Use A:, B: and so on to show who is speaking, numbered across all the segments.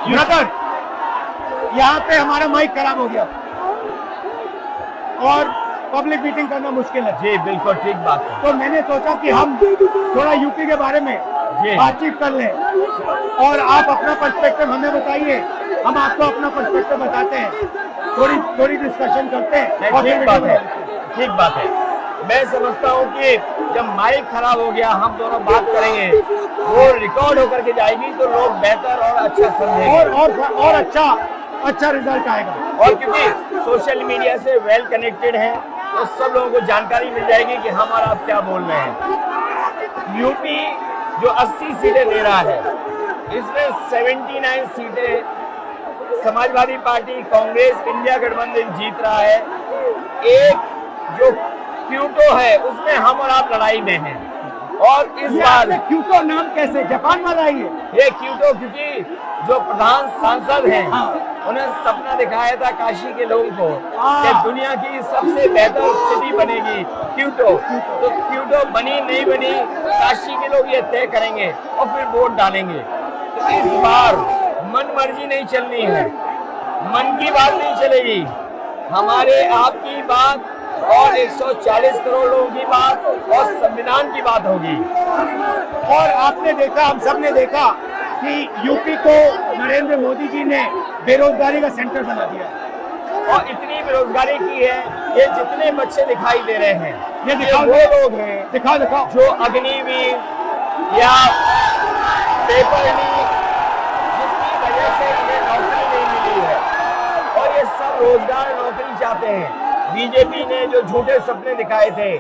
A: Brother, यहाँ पे हमारा माइक खराब हो गया और पब्लिक मीटिंग करना मुश्किल है।
B: जी बिल्कुल ठीक बात है।
A: तो मैंने सोचा कि हम थोड़ा यूपी के बारे में बातचीत कर लें और आप अपना पर्सपेक्टिव हमें बताइए, हम आपको अपना पर्सपेक्टिव बताते हैं, थोड़ी डिस्कशन करते हैं। और
B: ठीक बात है, ठीक बात है। मैं समझता हूँ कि जब माइक खराब हो गया हम दोनों बात करेंगे, वो रिकॉर्ड होकर के जाएगी तो लोग बेहतर और अच्छा समझेंगे
A: और अच्छा रिजल्ट आएगा।
B: और क्योंकि सोशल मीडिया से वेल कनेक्टेड है तो सब लोगों को जानकारी मिल जाएगी कि हम और आप क्या बोल रहे हैं। यूपी जो 80 सीटें दे रहा है, इसमें 79 सीटें समाजवादी पार्टी, कांग्रेस, इंडिया गठबंधन जीत रहा है। एक जो क्यूटो है उसमें हम और आप लड़ाई में हैं। और इस बार
A: क्यूटो नाम कैसे जापान वाला ही है
B: ये क्यूटो, क्योंकि जो प्रधान सांसद हैं उन्हें सपना दिखाया था काशी के लोगों को कि दुनिया की सबसे बेहतर सिटी बनेगी क्यूटो। तो क्यूटो बनी नहीं बनी काशी के लोग ये तय करेंगे और फिर वोट डालेंगे। तो इस बार मन मर्जी नहीं चलनी है, मन की बात नहीं चलेगी, हमारे आपकी बात और 140 करोड़ लोगों की बात और संविधान की बात होगी।
A: और आपने देखा, हम सब ने देखा कि यूपी को नरेंद्र मोदी जी ने बेरोजगारी का सेंटर बना दिया
B: और इतनी बेरोजगारी की है, ये जितने बच्चे दिखाई दे रहे हैं
A: ये दिखाओ,
B: वो लोग हैं
A: दिखाओ
B: जो अग्निवीर या पेपर लीक जिसकी वजह से इन्हें नौकरी नहीं मिली है और ये सब रोजगार नौकरी चाहते हैं। बीजेपी ने जो झूठे सपने दिखाए थे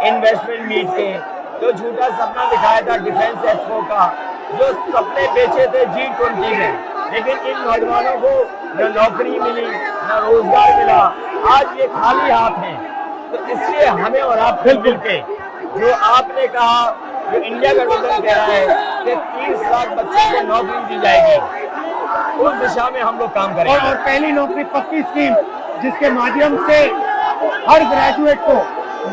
B: इन्वेस्टमेंट मीट के, जो झूठा सपना दिखाया था डिफेंस एक्सपो का, जो सपने बेचे थे G20 में, लेकिन इन नौजवानों को न नौकरी मिली न रोजगार मिला, आज ये खाली हाथ हैं। तो इसलिए हमें और आप मिलजुल के जो आपने कहा, जो इंडिया गठबंधन कह रहा है कि 30 लाख बच्चों को नौकरी दी जाएगी, उस दिशा में हम लोग काम करेंगे।
A: और पहली नौकरी पक्की स्कीम जिसके माध्यम से हर ग्रेजुएट को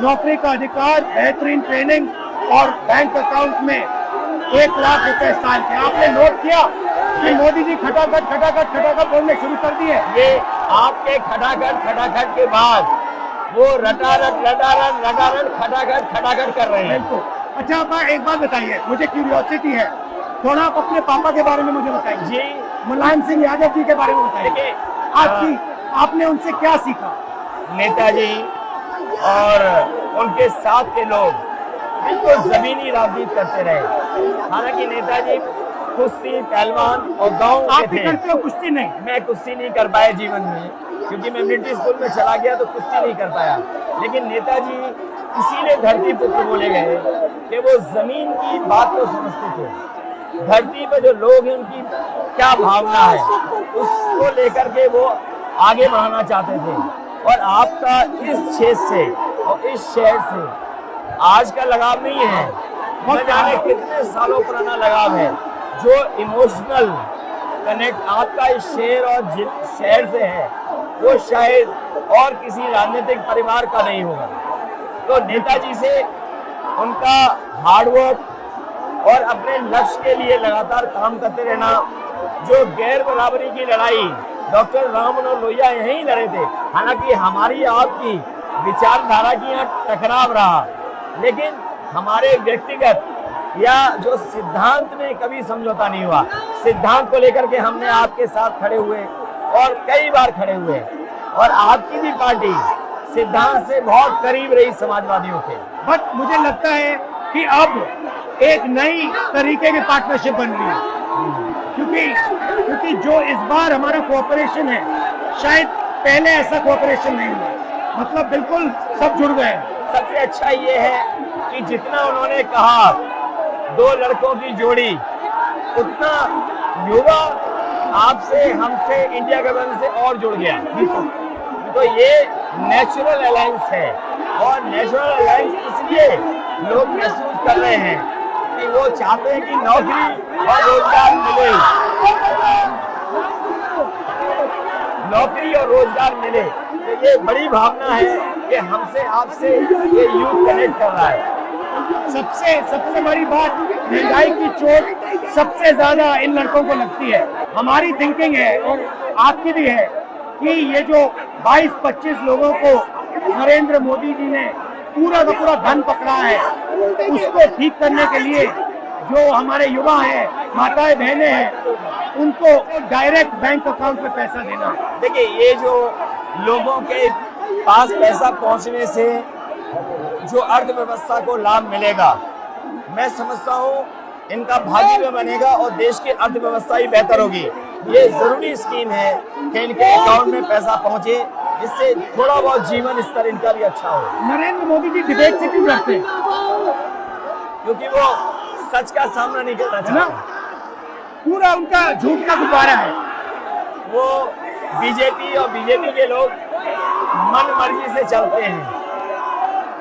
A: नौकरी का अधिकार, बेहतरीन ट्रेनिंग और बैंक अकाउंट में 1 लाख रुपए साल के। आपने नोट किया कि मोदी जी खटाखट बोलने शुरू कर दिए।
B: ये आपके खटाखट के बाद वो रटारट खटाखट कर रहे हैं।
A: अच्छा, आप एक बात बताइए, मुझे क्यूरियोसिटी है, थोड़ा आप अपने पापा के बारे में मुझे बताइए
B: जी।
A: मुलायम सिंह यादव जी के बारे में बताइए। आपने उनसे क्या सीखा?
B: नेताजी और उनके साथ के लोग बिल्कुल जमीनी राजनीति करते रहे। हालांकि नेताजी कुश्ती, पहलवान और गांव के थे।
A: करते हो कुश्ती? नहीं,
B: मैं कुश्ती नहीं कर पाया जीवन में, क्योंकि मैं मिलिट्री स्कूल में चला गया तो कुश्ती नहीं कर पाया। लेकिन नेताजी इसीलिए धरती पुत्र बोले गए कि वो जमीन की बात को समझते थे। धरती पर जो लोग हैं उनकी क्या भावना है उसको लेकर के वो आगे बढ़ाना चाहते थे। और आपका इस क्षेत्र से और इस शहर से आज का लगाव नहीं है, न जाने कितने सालों पुराना लगाव है। जो इमोशनल कनेक्ट आपका इस शहर और शहर से है वो शायद और किसी राजनीतिक परिवार का नहीं होगा। तो नेताजी से उनका हार्डवर्क और अपने लक्ष्य के लिए लगातार काम करते रहना, जो गैर बराबरी की लड़ाई डॉक्टर राम मनोहर लोहिया यहीं लड़े थे। हालांकि हमारी आपकी विचारधारा की यहाँ टकराव रहा, लेकिन हमारे व्यक्तिगत या जो सिद्धांत में कभी समझौता नहीं हुआ। सिद्धांत को लेकर के हमने आपके साथ खड़े हुए और कई बार खड़े हुए, और आपकी भी पार्टी सिद्धांत से बहुत करीब रही समाजवादियों के।
A: बट मुझे लगता है कि अब एक नई तरीके की पार्टनरशिप बन रही है, क्योंकि जो इस बार हमारा कोऑपरेशन है, शायद पहले ऐसा कोऑपरेशन नहीं हुआ। मतलब बिल्कुल सब जुड़ गए।
B: सबसे अच्छा ये है कि जितना उन्होंने कहा 2 लड़कों की जोड़ी, उतना युवा आपसे, हमसे, इंडिया गठबंधन से और जुड़ गया। तो ये नेचुरल अलायंस है, और नेचुरल अलायंस इसलिए लोग महसूस कर रहे हैं कि वो चाहते हैं कि नौकरी और रोजगार मिले, नौकरी और रोजगार मिले। तो ये बड़ी भावना है कि हमसे आपसे ये यूथ कनेक्ट कर रहा है।
A: सबसे बड़ी बात, महंगाई की चोट सबसे ज्यादा इन लड़कों को लगती है। हमारी थिंकिंग है और आपकी भी है कि ये जो 22-25 लोगों को नरेंद्र मोदी जी ने पूरा का पूरा धन पकड़ा है, उसको ठीक करने के लिए जो हमारे युवा हैं, माताएं बहनें हैं, उनको डायरेक्ट बैंक अकाउंट में पैसा देना है।
B: देखिए, ये जो लोगों के पास पैसा पहुंचने से जो अर्थव्यवस्था को लाभ मिलेगा, मैं समझता हूँ इनका भाग्य भी बनेगा और देश की अर्थव्यवस्था ही बेहतर होगी। ये जरूरी स्कीम है कि इनके अकाउंट में पैसा पहुंचे, जिससे थोड़ा बहुत जीवन स्तर इनका भी अच्छा हो।
A: नरेंद्र मोदी जी डिबेट से क्यों डरते हैं?
B: क्योंकि वो सच का सामना नहीं करना चाहते।
A: पूरा उनका झूठ का गुब्बारा है।
B: वो बीजेपी और बीजेपी के लोग मन मर्जी से चलते हैं,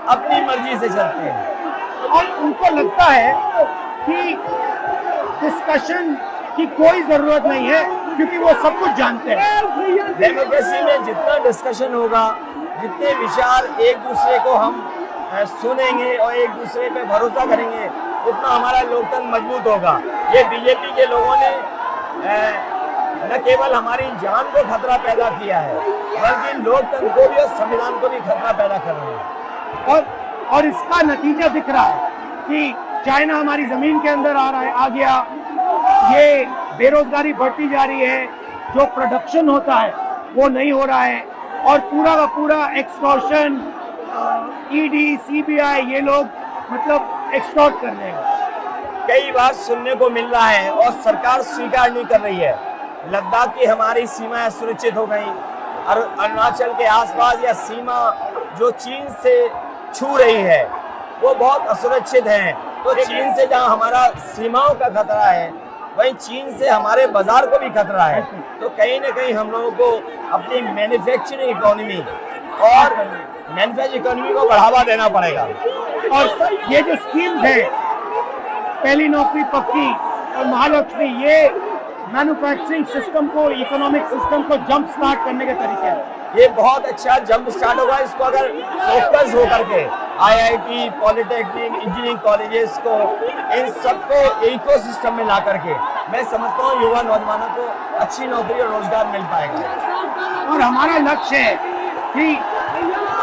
B: अपनी मर्जी से चलते हैं
A: और उनको लगता है कि डिस्कशन की कोई जरूरत नहीं है, क्योंकि वो सब कुछ जानते हैं।
B: डेमोक्रेसी में जितना डिस्कशन होगा, जितने विचार एक दूसरे को हम सुनेंगे और एक दूसरे पे भरोसा करेंगे, उतना हमारा लोकतंत्र मजबूत होगा। ये बीजेपी के लोगों ने न केवल हमारी जान को खतरा पैदा किया है, बल्कि लोकतंत्र को भी और संविधान को भी खतरा पैदा कर रहे हैं।
A: और इसका नतीजा दिख रहा है कि चाइना हमारी जमीन के अंदर आ गया, ये बेरोजगारी बढ़ती जा रही है, जो प्रोडक्शन होता है वो नहीं हो रहा है, और पूरा का पूरा एक्सटॉर्शन, ईडी, सीबीआई, ये लोग मतलब एक्सटॉर्ट कर रहे हैं।
B: कई बार सुनने को मिल रहा है और सरकार स्वीकार नहीं कर रही है, लद्दाख की हमारी सीमाएं सुरक्षित हो गई, और अरुणाचल के आसपास या सीमा जो चीन से छू रही है वो बहुत असुरक्षित है। तो चीन से जहां हमारा सीमाओं का खतरा है, वहीं चीन से हमारे बाजार को भी खतरा है। तो कहीं ना कहीं हम लोगों को अपनी मैन्युफैक्चरिंग इकोनॉमी और मैन्युफैक्चरिंग इकोनॉमी को बढ़ावा देना पड़ेगा।
A: और ये जो स्कीम्स है, पहली नौकरी पक्की और महालक्ष्मी, ये मैन्युफैक्चरिंग सिस्टम को, इकोनॉमिक सिस्टम को जंप स्टार्ट करने के तरीके हैं।
B: ये बहुत अच्छा जंप स्टार्ट होगा। इसको अगर फोकस होकर के आईआईटी, पॉलिटेक्निक, इंजीनियरिंग कॉलेजेस को, इन सबको इकोसिस्टम में ला करके, मैं समझता हूँ युवा नौजवानों को अच्छी नौकरी और रोजगार मिल पाएगा।
A: और हमारा लक्ष्य है कि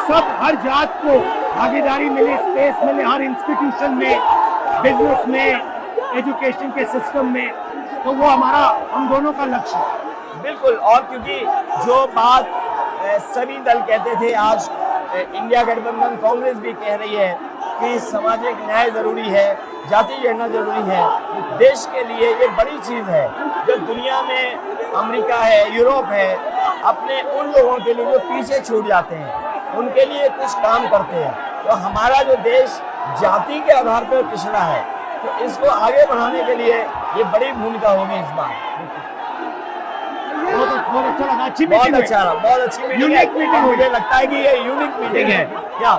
A: सब, हर जात को भागीदारी मिले, स्पेस मिले, हर इंस्टीट्यूशन में, बिजनेस में, एजुकेशन के सिस्टम में। तो वो हमारा, हम दोनों का लक्ष्य है।
B: बिल्कुल। और क्योंकि जो बात सभी दल कहते थे, आज इंडिया गठबंधन कांग्रेस भी कह रही है कि सामाजिक न्याय जरूरी है, जाति गणना जरूरी है। देश के लिए ये बड़ी चीज है। जो दुनिया में अमेरिका है, यूरोप है, अपने उन लोगों के लिए जो पीछे छूट जाते हैं, उनके लिए कुछ काम करते हैं। तो हमारा जो देश जाति के आधार पर पिछड़ा है, तो इसको आगे बढ़ाने के लिए ये बड़ी भूमिका होगी इस बार।
A: बहुत अच्छा लगा, अच्छी
B: बहुत अच्छा रहा, बहुत अच्छी मीटिंग है। मुझे लगता है कि ये यूनिक मीटिंग है क्या?